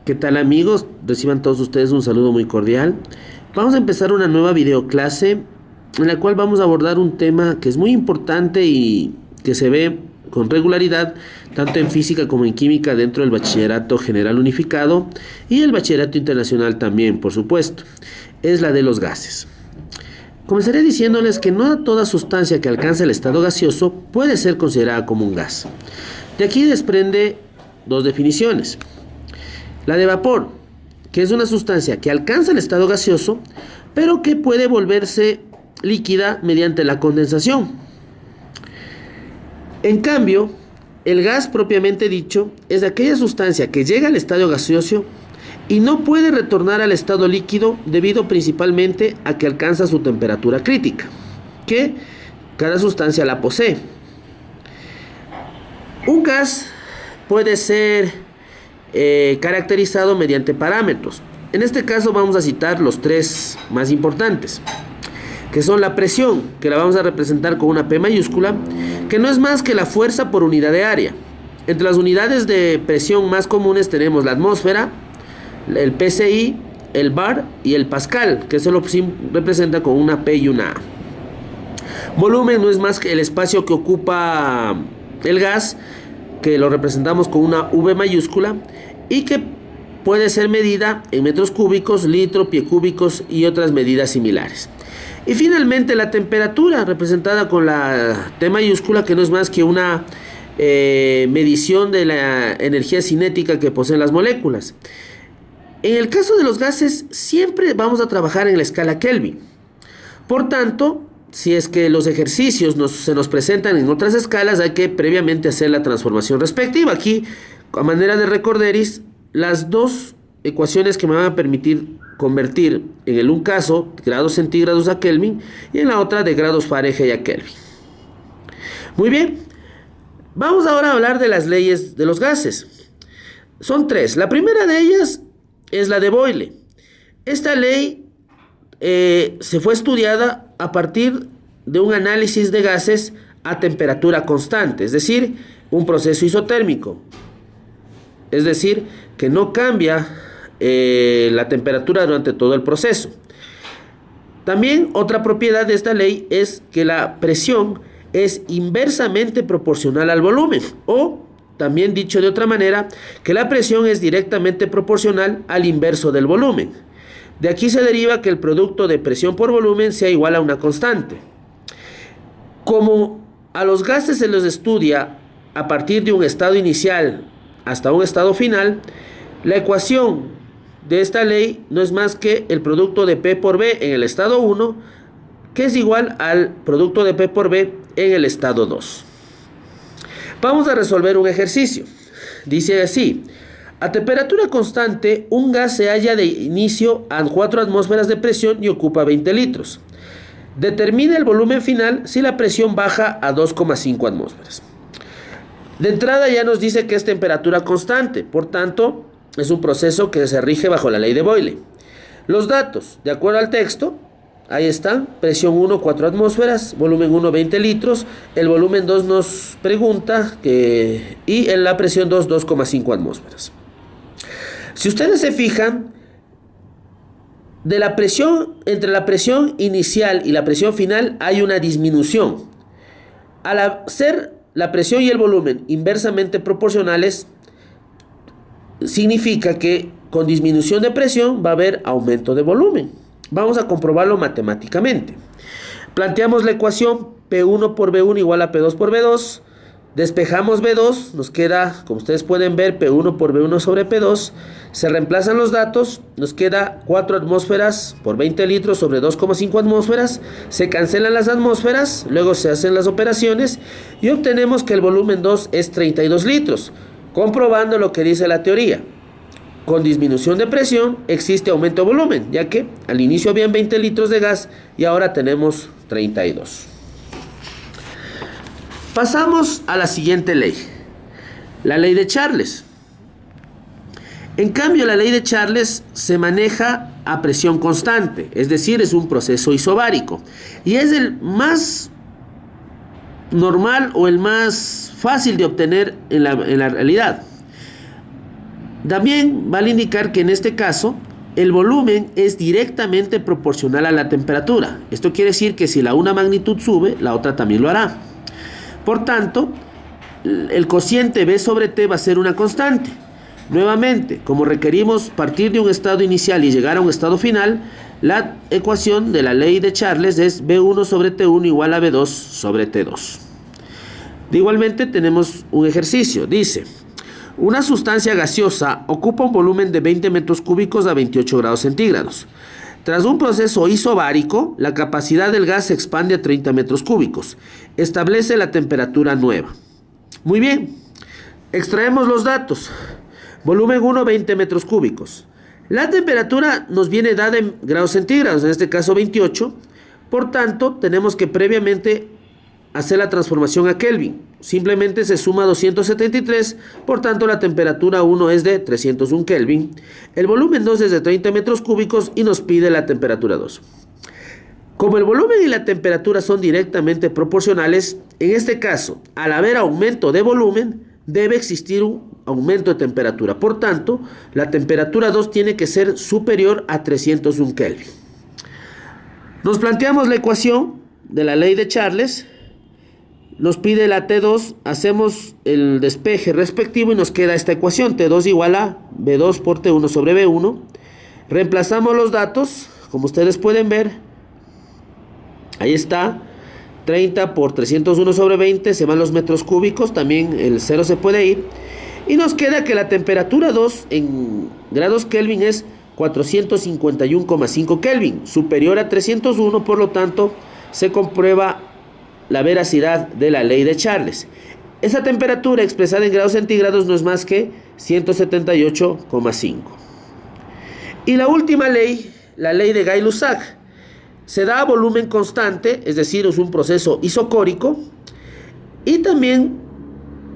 ¿Qué tal amigos? Reciban todos ustedes un saludo muy cordial. Vamos a empezar una nueva videoclase en la cual vamos a abordar un tema que es muy importante y que se ve con regularidad tanto en física como en química dentro del bachillerato general unificado y el bachillerato internacional también, por supuesto. Es la de los gases. Comenzaré diciéndoles que no toda sustancia que alcanza el estado gaseoso puede ser considerada como un gas. De aquí desprende dos definiciones. La de vapor, que es una sustancia que alcanza el estado gaseoso, pero que puede volverse líquida mediante la condensación. En cambio, el gas propiamente dicho es aquella sustancia que llega al estado gaseoso y no puede retornar al estado líquido debido principalmente a que alcanza su temperatura crítica, que cada sustancia la posee. Un gas puede ser caracterizado mediante parámetros. En este caso vamos a citar los tres más importantes, que son la presión, que la vamos a representar con una P mayúscula, que no es más que la fuerza por unidad de área. Entre las unidades de presión más comunes tenemos la atmósfera, el PSI, el bar y el pascal, que se lo representa con una P y una A. Volumen no es más que el espacio que ocupa el gas, que lo representamos con una V mayúscula y que puede ser medida en metros cúbicos, litro, pie cúbicos y otras medidas similares. Y finalmente la temperatura, representada con la T mayúscula, que no es más que una medición de la energía cinética que poseen las moléculas. En el caso de los gases, siempre vamos a trabajar en la escala Kelvin. Por tanto, si es que los ejercicios se nos presentan en otras escalas, hay que previamente hacer la transformación respectiva. Aquí, a manera de recorderis, las dos ecuaciones que me van a permitir convertir en el un caso grados centígrados a Kelvin y en la otra de grados Fahrenheit a Kelvin. Muy bien, vamos ahora a hablar de las leyes de los gases. Son tres. La primera de ellas es la de Boyle. Esta ley se fue estudiada a partir de un análisis de gases a temperatura constante, es decir, un proceso isotérmico. Es decir, que no cambia la temperatura durante todo el proceso. También otra propiedad de esta ley es que la presión es inversamente proporcional al volumen, o también dicho de otra manera, que la presión es directamente proporcional al inverso del volumen. De aquí se deriva que el producto de presión por volumen sea igual a una constante. Como a los gases se los estudia a partir de un estado inicial hasta un estado final, la ecuación de esta ley no es más que el producto de P por B en el estado 1, que es igual al producto de P por B en el estado 2. Vamos a resolver un ejercicio. Dice así: a temperatura constante, un gas se halla de inicio a 4 atmósferas de presión y ocupa 20 litros. Determina el volumen final si la presión baja a 2,5 atmósferas. De entrada ya nos dice que es temperatura constante, por tanto, es un proceso que se rige bajo la ley de Boyle. Los datos, de acuerdo al texto, ahí están: presión 1, 4 atmósferas, volumen 1, 20 litros, el volumen 2 nos pregunta y en la presión 2, 2,5 atmósferas. Si ustedes se fijan, de la presión, entre la presión inicial y la presión final hay una disminución. Al ser la presión y el volumen inversamente proporcionales, significa que con disminución de presión va a haber aumento de volumen. Vamos a comprobarlo matemáticamente. Planteamos la ecuación P1 por B1 igual a P2 por B2. Despejamos B2, nos queda, como ustedes pueden ver, P1 por B1 sobre P2. Se reemplazan los datos, nos queda 4 atmósferas por 20 litros sobre 2,5 atmósferas. Se cancelan las atmósferas, luego se hacen las operaciones y obtenemos que el volumen 2 es 32 litros, comprobando lo que dice la teoría. Con disminución de presión existe aumento de volumen, ya que al inicio habían 20 litros de gas y ahora tenemos 32. Pasamos a la siguiente ley, la ley de Charles. En cambio, la ley de Charles se maneja a presión constante, es decir, es un proceso isobárico y es el más normal o el más fácil de obtener en la realidad. También vale indicar que en este caso el volumen es directamente proporcional a la temperatura. Esto quiere decir que si la una magnitud sube, la otra también lo hará. Por tanto, el cociente B sobre T va a ser una constante. Nuevamente, como requerimos partir de un estado inicial y llegar a un estado final, la ecuación de la ley de Charles es B1 sobre T1 igual a B2 sobre T2. Igualmente tenemos un ejercicio. Dice: una sustancia gaseosa ocupa un volumen de 20 metros cúbicos a 28 grados centígrados. Tras un proceso isobárico, la capacidad del gas se expande a 30 metros cúbicos. Establece la temperatura nueva. Muy bien, extraemos los datos. Volumen 1, 20 metros cúbicos. La temperatura nos viene dada en grados centígrados, en este caso 28. Por tanto, tenemos que previamente hacer la transformación a Kelvin. Simplemente se suma 273, por tanto la temperatura 1 es de 301 Kelvin. El volumen 2 es de 30 metros cúbicos y nos pide la temperatura 2. Como el volumen y la temperatura son directamente proporcionales, en este caso, al haber aumento de volumen, debe existir un aumento de temperatura. Por tanto, la temperatura 2 tiene que ser superior a 301 Kelvin. Nos planteamos la ecuación de la ley de Charles. Nos pide la T2, hacemos el despeje respectivo y nos queda esta ecuación: T2 igual a B2 por T1 sobre B1. Reemplazamos los datos, como ustedes pueden ver. Ahí está, 30 por 301 sobre 20, se van los metros cúbicos, también el 0 se puede ir. Y nos queda que la temperatura 2 en grados Kelvin es 451,5 Kelvin, superior a 301, por lo tanto se comprueba la veracidad de la ley de Charles. Esa temperatura expresada en grados centígrados no es más que 178,5. Y la última ley, la ley de Gay-Lussac, se da a volumen constante, es decir, es un proceso isocórico, y también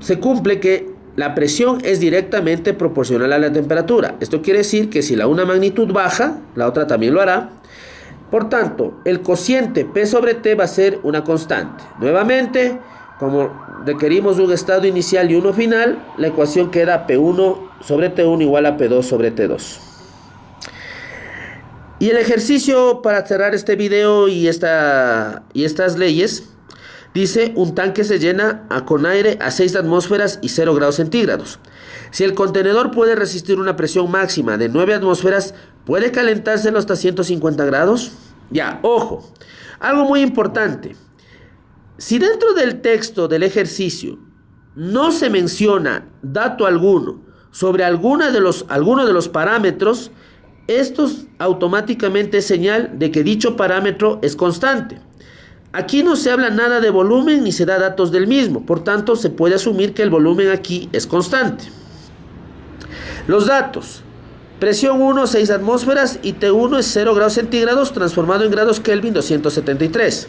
se cumple que la presión es directamente proporcional a la temperatura. Esto quiere decir que si la una magnitud baja, la otra también lo hará. Por tanto, el cociente P sobre T va a ser una constante. Nuevamente, como requerimos un estado inicial y uno final, la ecuación queda P1 sobre T1 igual a P2 sobre T2. Y el ejercicio para cerrar este video y estas leyes dice: un tanque se llena con aire a 6 atmósferas y 0 grados centígrados. Si el contenedor puede resistir una presión máxima de 9 atmósferas, ¿puede calentárselo hasta 150 grados? Ya, ojo, algo muy importante. Si dentro del texto del ejercicio no se menciona dato alguno sobre alguno de los parámetros, esto automáticamente es señal de que dicho parámetro es constante. Aquí no se habla nada de volumen ni se da datos del mismo, por tanto se puede asumir que el volumen aquí es constante. Los datos: presión 1, 6 atmósferas y T1 es 0 grados centígrados transformado en grados Kelvin 273.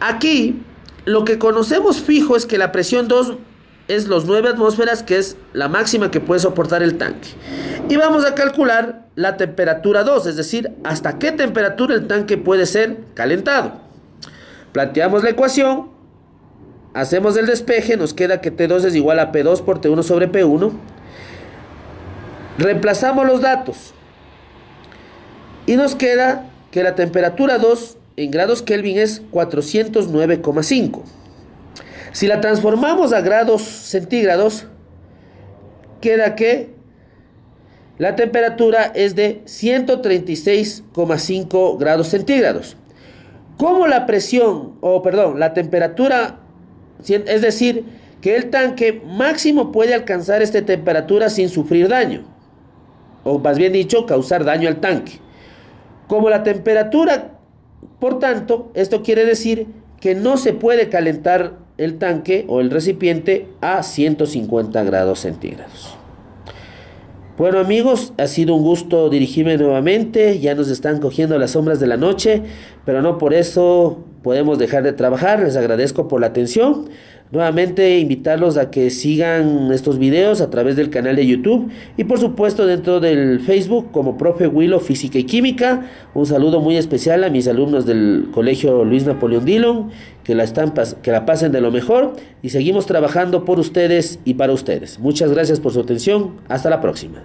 Aquí lo que conocemos fijo es que la presión 2 es los 9 atmósferas, que es la máxima que puede soportar el tanque. Y vamos a calcular la temperatura 2, es decir, hasta qué temperatura el tanque puede ser calentado. Planteamos la ecuación, hacemos el despeje, nos queda que T2 es igual a P2 por T1 sobre P1. Reemplazamos los datos y nos queda que la temperatura 2 en grados Kelvin es 409,5. Si la transformamos a grados centígrados, queda que la temperatura es de 136,5 grados centígrados. Como la la temperatura, es decir, que el tanque máximo puede alcanzar esta temperatura sin sufrir daño, o más bien dicho, causar daño al tanque. Como la temperatura, por tanto, esto quiere decir que no se puede calentar el tanque o el recipiente a 150 grados centígrados. Bueno, amigos, ha sido un gusto dirigirme nuevamente. Ya nos están cogiendo las sombras de la noche, pero no por eso podemos dejar de trabajar. Les agradezco por la atención. Nuevamente invitarlos a que sigan estos videos a través del canal de YouTube y por supuesto dentro del Facebook como Profe Willow Física y Química. Un saludo muy especial a mis alumnos del Colegio Luis Napoleón Dillon, que la pasen de lo mejor y seguimos trabajando por ustedes y para ustedes. Muchas gracias por su atención. Hasta la próxima.